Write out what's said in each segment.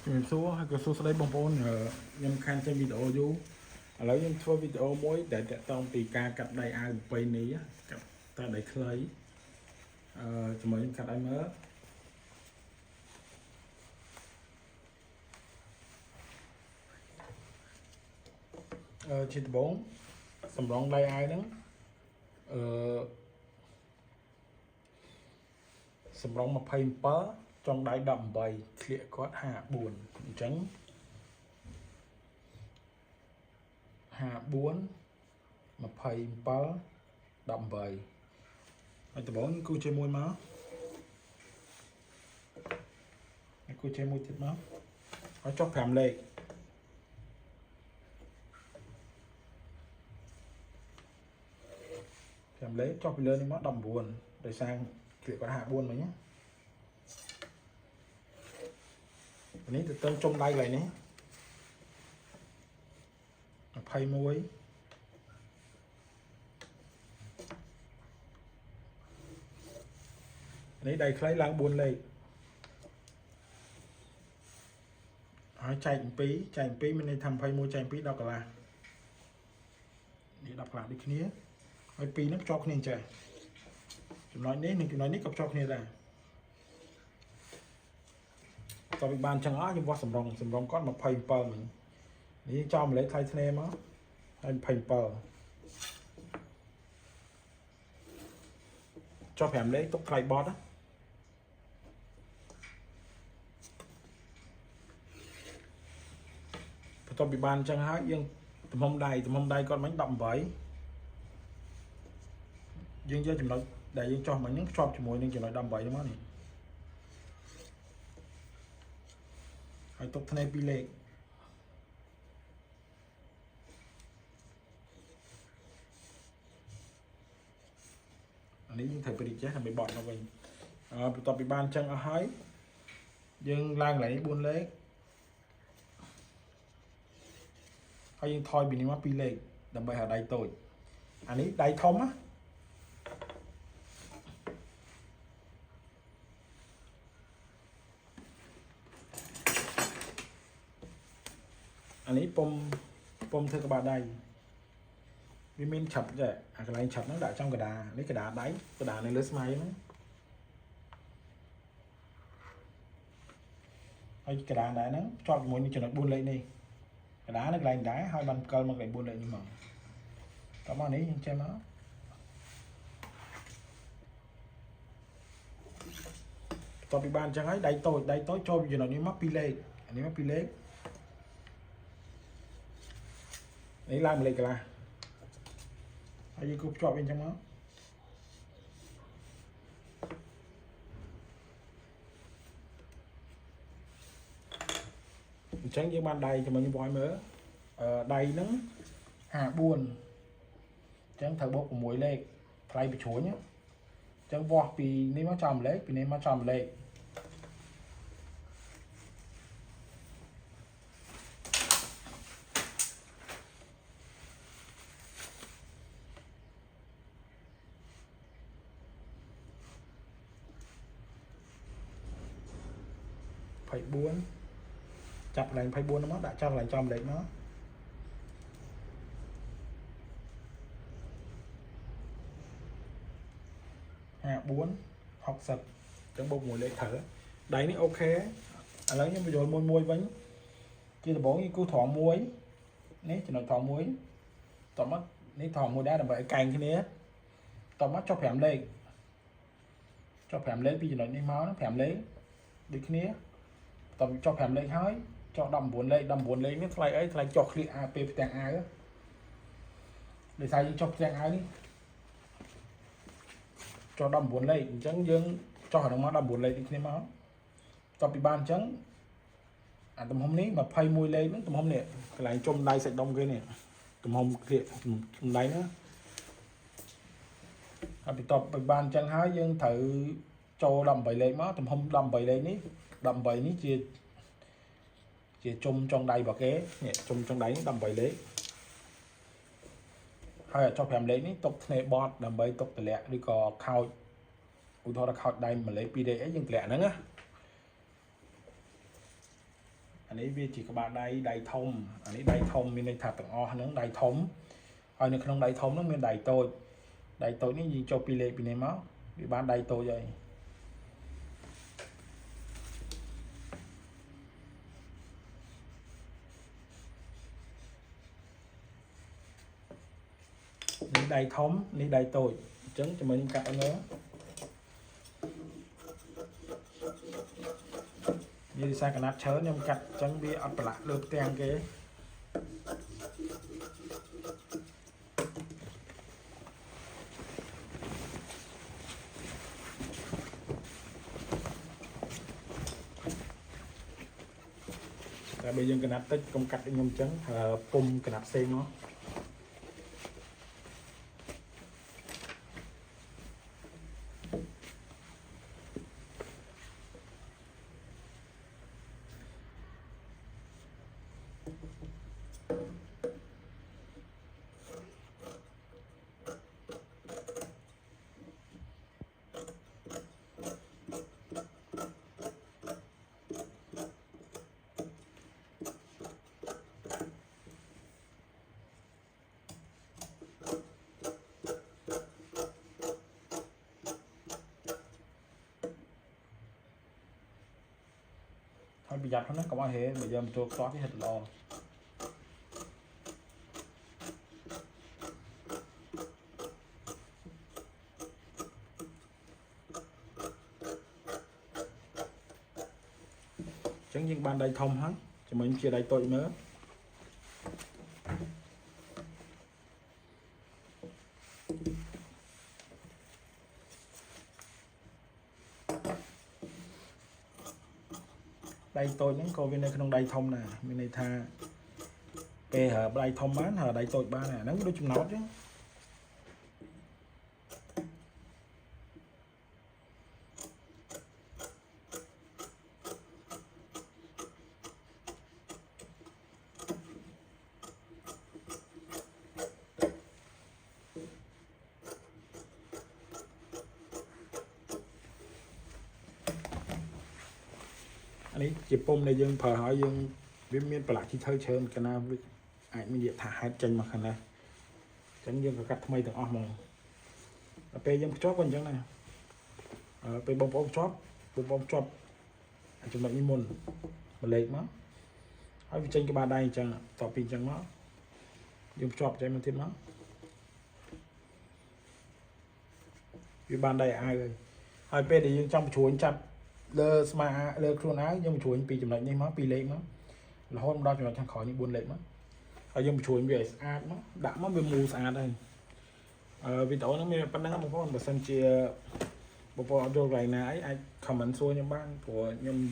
ជំរាបសួរហើយក៏សួស្តីបងប្អូនខ្ញុំខានចេញវីដេអូយូរឥឡូវខ្ញុំធ្វើវីដេអូមួយដែលតាក់ទងពីការកាត់ដៃអាវប្រពៃណីកាត់តដៃខ្លីជាមួយខ្ញុំកាត់ឲ្យមើលជាដំបូងសម្រងដៃអាវហ្នឹងសម្រង27ចុងដៃ18ធ្លាក់គាត់54អញ្ចឹង54 27 18ហើយដំបូងគូជាមួយមកហើយគូជាមួយទៀតមកហើយចុះ5លេខ5លេខចុះពីលើនេះមក19ដោយសារធ្លាក់គាត់54មិញណានេះទៅចុងដៃកន្លែងនេះ21នេះដៃខ្លីឡើង4លេខហើយចែក2មានន័យថា21ចែក2 10កន្លះនេះ10កន្លះដូចគ្នាហើយ2ហ្នឹងភ្ជាប់គ្នាចេះចំណុចនេះនិងចំណុចនេះក៏ភ្ជាប់គ្នាដែរតើវាបានចឹងអស់ខ្ញុំវាស់សម្រងគាត់27មិញនេះចំលេខថ្លៃធ្នេមកហើយ27ចុះ5លេខទុកថ្លៃបត់បន្ទាប់ពីបានចឹងហើយយើងទំហំដៃគាត់មិញ18យើងយកចំណុចដែលយើងចោះមិញហ្នឹងភ្ជាប់ជាមួយនឹងចំណុច18ហ្នឹងមកនេះហើយទុកធ្នេ2លេខអានេះយើងត្រូវព្រីចេះដើម្បីបត់មកវិញបន្ទាប់ពីបានចឹងអស់ហើយយើងឡើងកន្លែងនេះ4លេខហើយយើងថយពីនេះមក2លេខដើម្បីហៅដៃតូចអានេះដៃធំណាអានេះពុំធ្វើក្បាលដៃវាមានឆាប់ចេះអាកន្លែងឆាប់ហ្នឹងដាក់trongកដានេះកដាដៃកដានៅលើស្មៃហ្នឹងហើយកដាដែរហ្នឹងជាប់ជាមួយនឹងចំណុច4លេខនេះកដានៅកន្លែងដែរហើយបានកើមកកន្លែង4លេខនេះមកតោះមកនេះយើងចេះមកតោះពីបានអញ្ចឹងហើយដៃតូចចូលពីចំណុចនេះមក2លេខអានេះមក2លេខនេះឡើង1លេខកន្លះហើយយើងគូភ្ជាប់វាអញ្ចឹងមកអញ្ចឹងយើងបានដៃជាមួយខ្ញុំវាយមើលដៃហ្នឹង54អញ្ចឹងត្រូវបូក6លេខថ្លៃបញ្ជ្រួញអញ្ចឹងវាស់ពីនេះមកចំលេខពីនេះមកចំលេខ24ចាប់កន្លែង24ហ្នឹងមកដាក់ចំកន្លែងចំលេខមក54 60ចឹងបូក1លេខត្រូវដៃនេះអូខេឥឡូវខ្ញុំបញ្យល់មួយវិញជាដំបូងយើងគូត្រង់មួយនេះចំណុចត្រង់មួយតមកនេះត្រង់មួយដែរដើម្បីឲ្យកែងគ្នាតមកចុះ5លេខពីចំណុចនេះមក5លេខដូចគ្នាតចុះ5លេខហើយចុះ19លេខនេះថ្លៃអីថ្លៃចុះឃ្លៀកអាពេលផ្ទាំងអាវដោយសារយើងចុះផ្ទាំងអាវនេះចុះ19លេខអញ្ចឹងយើងចុះអានោះមក19លេខដូចគ្នាមកតពីបានអញ្ចឹងអាទំហំនេះ21លេខហ្នឹងទំហំនេះកន្លែងជុំដៃសាច់ដុំគេនេះទំហំឃ្លៀកដៃណាហើយបន្ទាប់ពីបានអញ្ចឹងហើយយើងត្រូវចូល18លេខមកទំហំ18លេខនេះ18នេះជាជុំចុងដៃរបស់គេនេះជុំចុងដៃនេះ18លេខហើយចុះ5លេខនេះទុកធ្នេបត់ដើម្បីទុកតម្លាក់ឬក៏ខោចឧទាហរណ៍ថាខោចដៃ1លេខ2លេខអីយើងតម្លាក់ហ្នឹងណា anh ấy vì chỉ có bạn đầy thông anh ấy đầy thông mình đây thật tầng o nó đầy thống ở nơi không đầy thống nó mình đầy tôi những gì cho pile pin này máu bị bán đầy tôi vậy đầy thống ní đầy tôi trứng cho mình cắt nữa như sao cái nát chớ nhưng cắt trứng bị ập lại được tiền cái bây giờ cái nắp tích công cắt để nhôm trắng pum cái nắp sen nó thôi bây giờ nó có bao hết bây giờ mình cho xóa cái thịt lò chẳng những ban đây thông hết cho mình chia đây tôi nữa đây tôi những cô bên đây không đây thông nè bên này tha pe hở đây thông bán hở đây tôi ba nè nó đôi chung nó chứ anh ấy chụp pum này dương phở hỏi dương viên miên lại chi thơi chơi cái nào ảnh mình điện thả hai chân mà khăn này tránh dương có cắt mây từng ong mong pe dương chóp con chẳng này pe bông chóp chúng ta như môn mà lệch nó hỏi vì tranh cái ba đây chẳng tỏ pin chẳng nó dương chóp cho em thêm nó vì ban đây ai rồi hỏi pe thì dương trong chuối chặt lơ sma lơ khuôn áo nhưng mà chuối pi chụp lại nhanh máu pi lệ nó là hôm đó chúng ta khỏi những buồn lệ mất ở nhưng mà chuối về sạch nó đã mất về mù sạch đây vì tối nó mình bắt nắng một con và sân chia bộ đồ này này ai comment xua những bạn của nhưng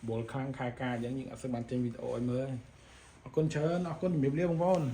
buồn khang khai ca giống như ở sân bàn trên video mới con chơi nó con miếng liêu con